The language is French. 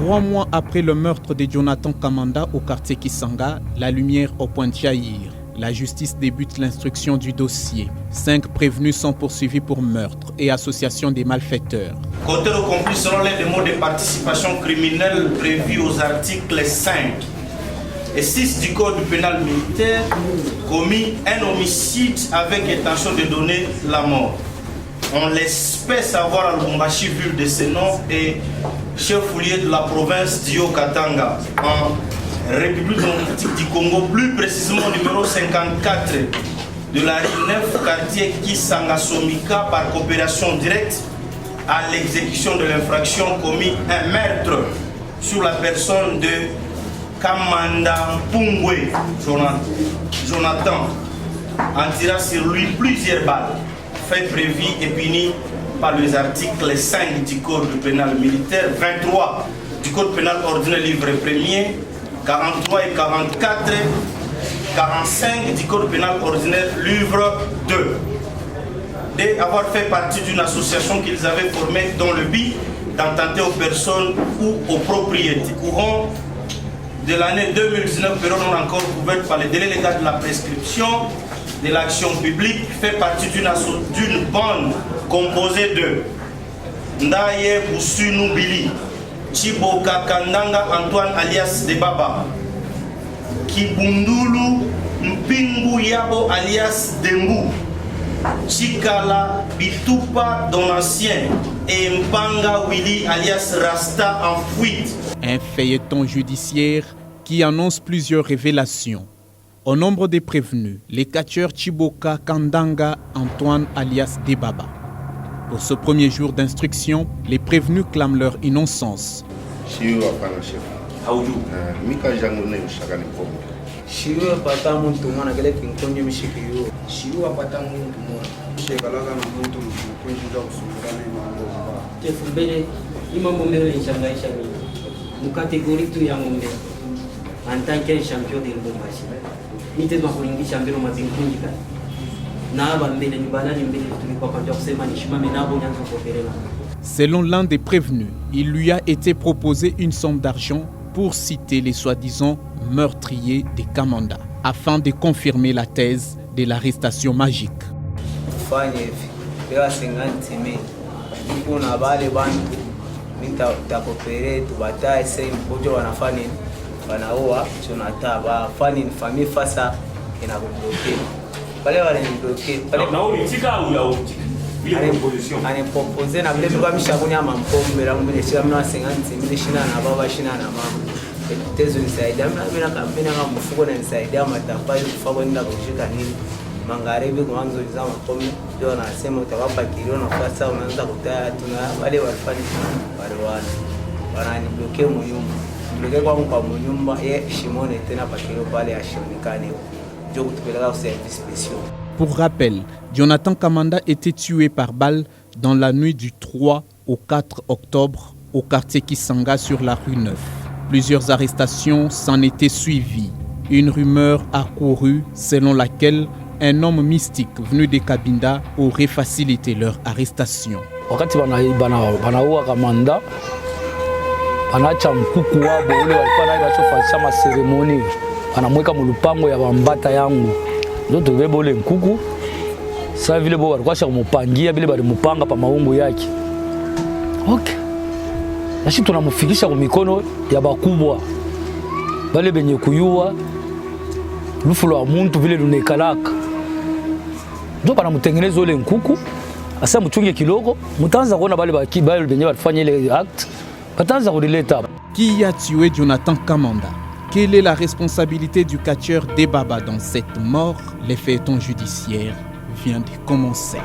3 mois après le meurtre de Jonathan Kamanda au quartier Kisanga, la lumière au point de jaillir. La justice débute l'instruction du dossier. 5 prévenus sont poursuivis pour meurtre et association des malfaiteurs. Côté accompli selon les démos de participation criminelle prévues aux articles 5 et 6 du Code pénal militaire, commis un homicide avec intention de donner la mort. On l'espèce avoir à Lubumbashi, ville de ce nom, et chef-lieu de la province d'Yo-Katanga, en République démocratique du Congo, plus précisément numéro 54 de la rue 9, quartier Kisanga Somika, par coopération directe à l'exécution de l'infraction commis un meurtre sur la personne de Kamanda Mpungwe, Jonathan, en tirant sur lui plusieurs balles, fait prévu et puni par les articles 5 du Code pénal militaire, 23 du Code pénal ordinaire livre 1er, 43 et 44, 45 du Code pénal ordinaire livre 2. D'avoir fait partie d'une association qu'ils avaient formée dans le but d'ententer aux personnes ou aux propriétés. Courant de l'année 2019, période non encore couverte par les délais légaux de la prescription de l'action publique, fait partie d'une bande composée de Ndaye Boussounou Bili, Chiboka Kandanga Antoine alias Debaba, Kibundulu Mpingu Yabo alias Dembu, Chikala Bitupa Donatien et Mpanga Willy alias Rasta en fuite. Un feuilleton judiciaire qui annonce plusieurs révélations. Au nombre des prévenus, les catcheurs Chiboka Kandanga Antoine alias Debaba. Pour ce premier jour d'instruction, les prévenus clament leur innocence. En tant que champion de Lubumbashi, ni te makuingi champion mabingungi ka na ba mbele ni bana ni mbele tulikuwa kwa kusema ni shima menabo nyanza kuoperela. Selon l'un des prévenus, il lui a été proposé une somme d'argent pour citer les soi-disant meurtriers des Kamanda, afin de confirmer la thèse de l'arrestation magique. Fanye hivi, leo 50,000. Kuna wale bantu nitakopere tubatae sasa mpojo wanafanya wanaoa Jonathan bafani famille fasa inabloquer pale wale ni bloquer pale na ulitika au ya ulitika ile position ani propose na vile kwa mishakunya mampombe la mbele sio mna 50 shina na baba shina na mama tezo nisaidia mna kampeni kama mfuko na nisaidia matafali kufanya nenda kushika nini magharibi mwanzo za mampombe ndio anasema utawapa kilio na fasa unaanza kutaya tuna wale walifanya wale wana bloquer muyumba. Pour rappel, Jonathan Kamanda était tué par balle dans la nuit du 3 au 4 octobre au quartier Kisanga sur la rue 9. Plusieurs arrestations s'en étaient suivies. Une rumeur a couru selon laquelle un homme mystique venu de Kabinda aurait facilité leur arrestation. Anacha mkuku wabo ule walikuwa naye wachofanya maseremoni anamweka mulupango ya bambata yangu ndio tubebe ule mkuku sasa vile bo walikuwa shamupangia vile bali mupanga pa maungu yake. Okay, nasi tunamfikisha kwa mikono ya bakubwa bale benye kuyua lufulo wa muntu vile lunekalaka ndio banamutengeneza ule mkuku asa mchunge kidogo mutaanza kuona bale bakibali benye walifanya ile act. Qui a tué Jonathan Kamanda? Quelle est la responsabilité du catcheur Debaba dans cette mort? Les feuilletons judiciaires viennent de commencer.